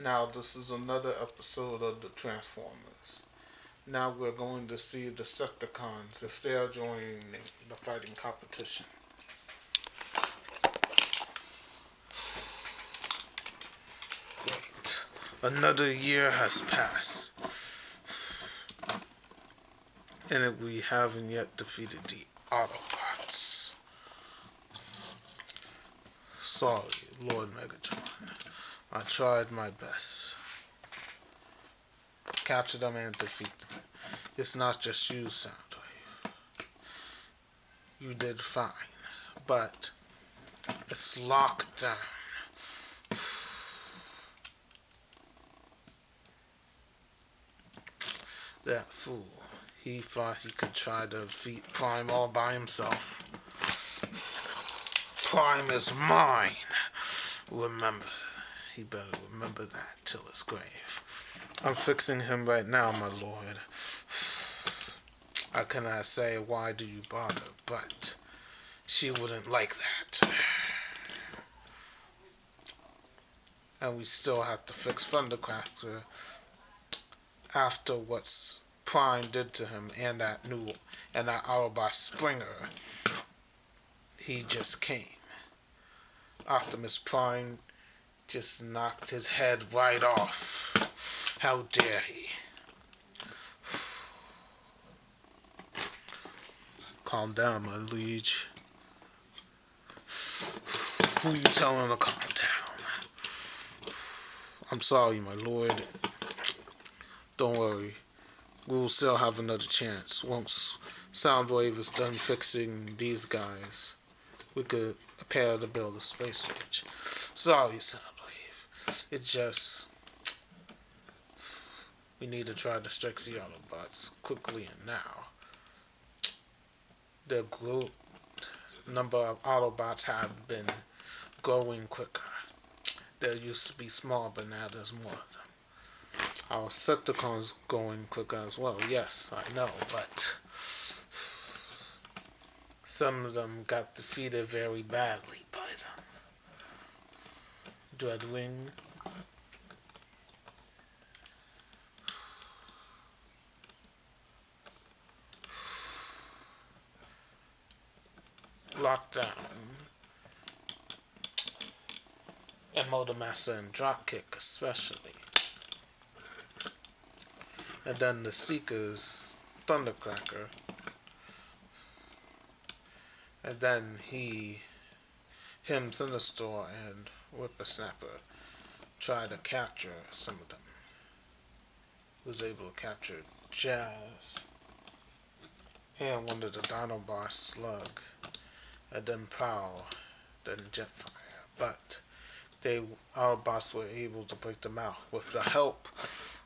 Now, this is another episode of the Transformers. Now we're going to see the Decepticons if they are joining the fighting competition. Great. Another year has passed, and we haven't yet defeated the autobots. Sorry, Lord Megatron. I tried my best. Capture them and defeat them. It's not just you, Soundwave. You did fine. But it's locked down. That fool. He thought he could try to defeat Prime all by himself. Prime is mine. Remember. He better remember that till his grave. I'm fixing him right now, my lord. I cannot say why do you bother, but she wouldn't like that. And we still have to fix Thundercracker after what Prime did to him and that Autobot Springer. He just came. Optimus Prime just knocked his head right off. How dare he? Calm down, my liege. Who you telling to calm down? I'm sorry, my lord. Don't worry. We will still have another chance. Once Soundwave is done fixing these guys, we could prepare to build a space bridge. Sorry, Soundwave. It's just we need to try to strike the Autobots quickly and now. The number of Autobots have been growing quicker. There used to be small, but now there's more of them. Our Decepticons going quicker as well. Yes, I know, but some of them got defeated very badly by them. Dreadwing. Lockdown. And Motor Master and Dropkick especially. And then the Seeker's Thundercracker. And then Sinister, and Whippersnapper tried to capture some of them. He was able to capture Jazz and one of the Dinobots, Slug, and then Prowl, then Jetfire. But our boss were able to break them out with the help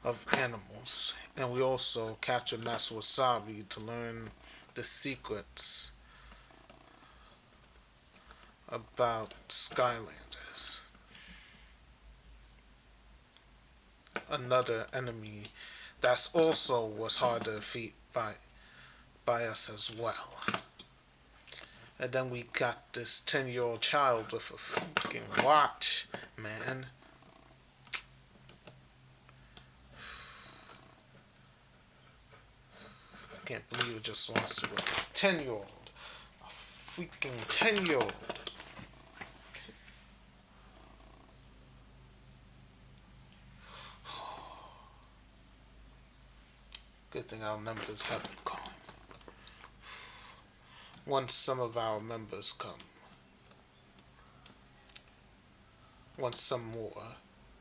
of animals. And we also captured Master Wasabi to learn the secrets about Skylanders. Another enemy that's also was hard to defeat by us as well. And then we got this 10-year-old child with a freaking watch, man. I can't believe it just lost to a 10-year-old. A freaking 10-year-old. Good thing our members haven't gone. Once some of our members come, once some more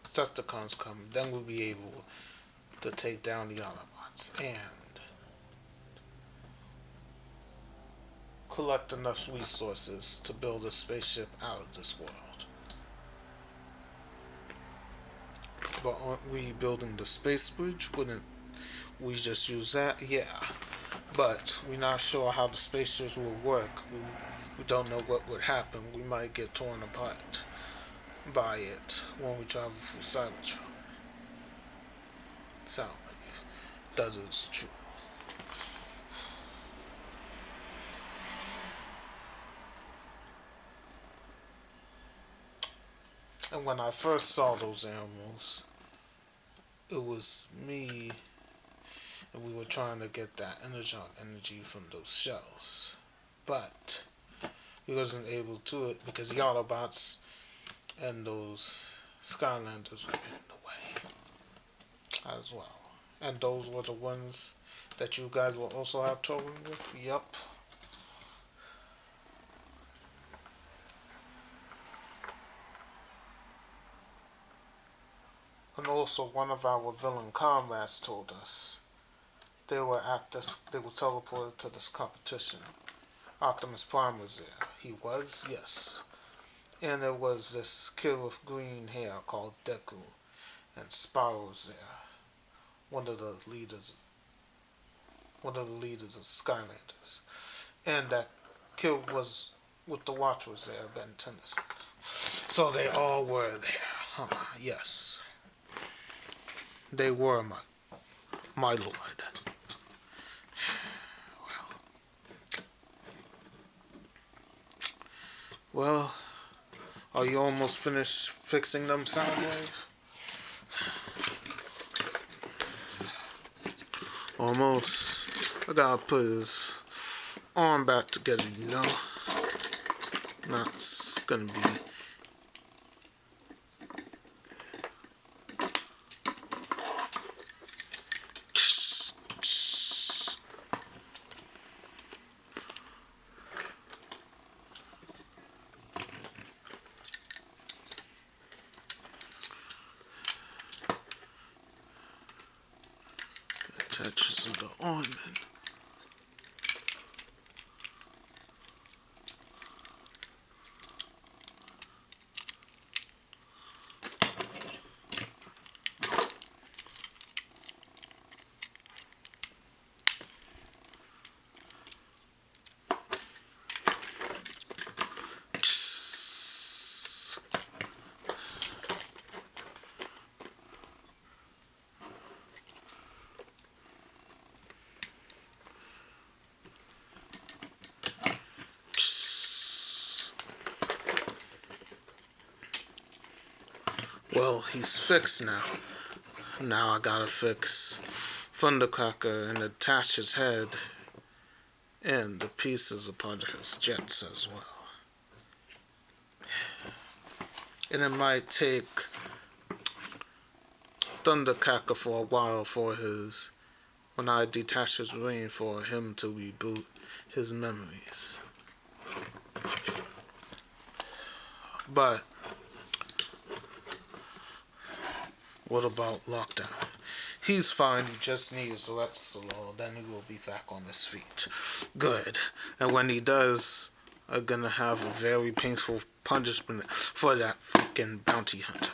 Decepticons come, then we'll be able to take down the Autobots and collect enough resources to build a spaceship out of this world. But aren't we building the space bridge? Wouldn't we just use that? Yeah. But we're not sure how the spaceships will work. We don't know what would happen. We might get torn apart by it when we travel through Cybertron. Soundwave. That is true. And when I first saw those animals, it was me, and we were trying to get that energy from those shells. But we wasn't able to it because the Autobots and those Skylanders were in the way as well. And those were the ones that you guys will also have trouble with? Yup. And also one of our villain comrades told us they were teleported to this competition. Optimus Prime was there. He was, yes. And there was this kid with green hair called Deku, and Spyro was there. One of the leaders of Skylanders. And that kid was with the watch was there, Ben Tennyson. So they all were there. Yes. They were my lord. Well, are you almost finished fixing them sound waves? Almost. I gotta put his arm back together, you know. That's gonna be. Attaches to the ornament. Well, he's fixed now. Now I gotta fix Thundercracker and attach his head and the pieces of part of his jets as well. And it might take Thundercracker for a while when I detach his brain for him to reboot his memories. But what about Lockdown? He's fine, he just needs Lexolol, then he will be back on his feet. Good. And when he does, I'm gonna have a very painful punishment for that freaking bounty hunter.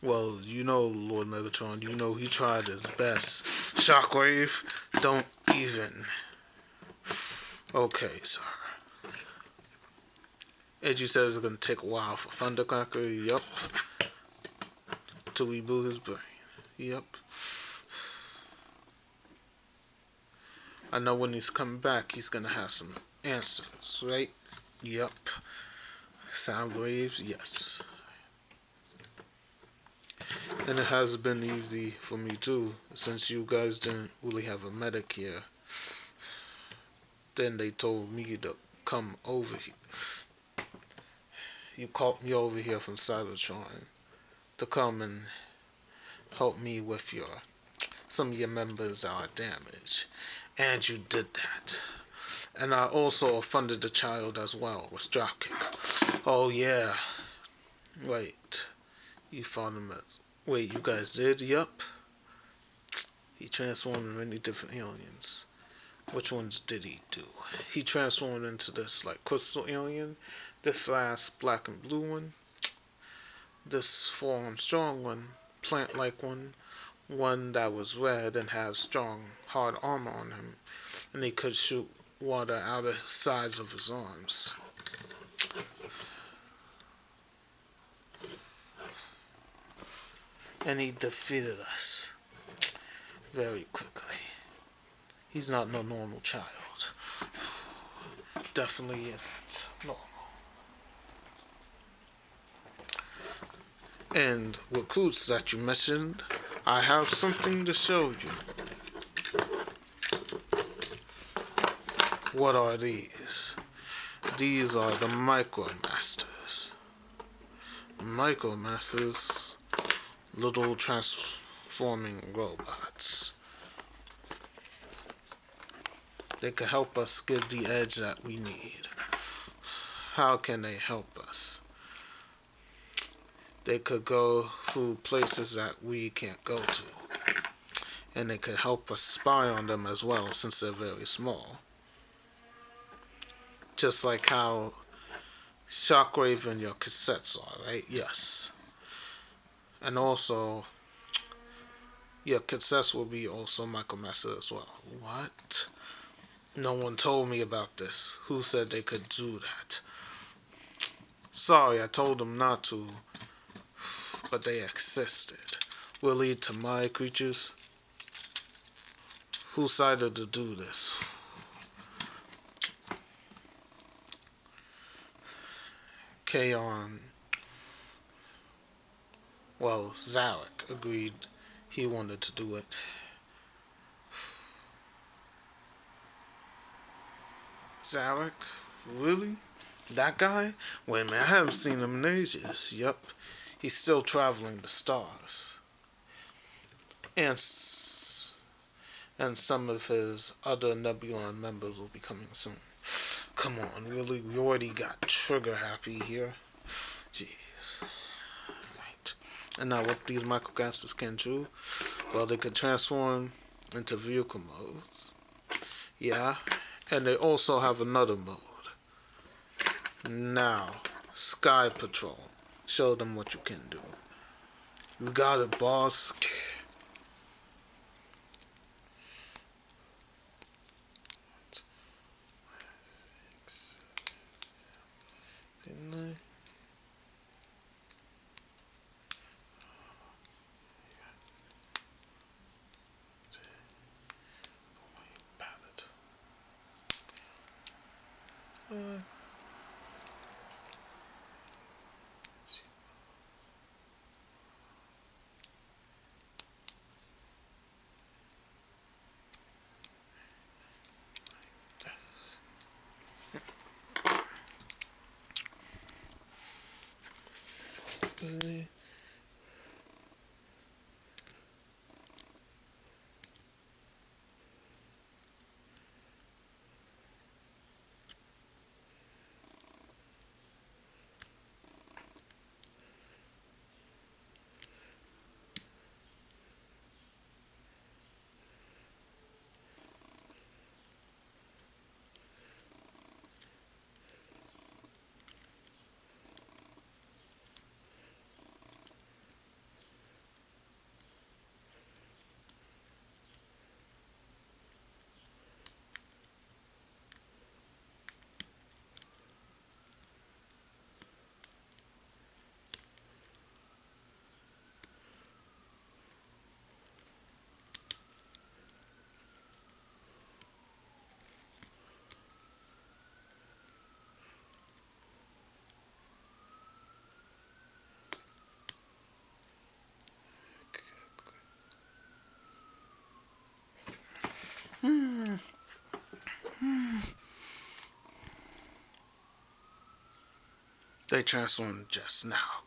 Well, you know, Lord Megatron, you know he tried his best. Shockwave, don't even. Okay, sir. As you said, it's gonna take a while for Thundercracker, yup. To reboot his brain. Yep. I know when he's coming back, he's gonna have some answers, right? Yep. Sound waves, yes. And it has been easy for me too, since you guys didn't really have a medic here. Then they told me to come over here. You called me over here from Cybertron to come and help me with some of your members are damaged. And you did that. And I also funded the child as well with Dropkick. Oh yeah. Wait. You found him wait, you guys did? Yup. He transformed in many different aliens. Which ones did he do? He transformed into this crystal alien, this fast black and blue one, this 4-armed strong one, plant-like one that was red and had strong, hard armor on him, and he could shoot water out of the sides of his arms. And he defeated us very quickly. He's not no normal child. Definitely isn't normal. And recruits that you mentioned, I have something to show you. What are these? These are the Micromasters. The Micromasters, little transforming robots. They could help us get the edge that we need. How can they help us? They could go through places that we can't go to. And they could help us spy on them as well, since they're very small. Just like how Shockwave and your cassettes are, right? Yes. And also, your cassettes will be also Micromaster as well. What? No one told me about this. Who said they could do that? Sorry, I told them not to, but they existed. Will lead to my creatures. Who decided to do this? Kaon. Well, Zarek agreed he wanted to do it. Zarek? Really? That guy? Wait a minute, I haven't seen him in ages. Yup. He's still traveling the stars. And some of his other Nebulon members will be coming soon. Come on, really? We already got trigger happy here. Jeez. Right. And now what these microcasters can do? Well, they can transform into vehicle modes. Yeah. And they also have another mode. Now, Sky Patrol. Show them what you can do. You got it, boss. Didn't I? They transformed just now.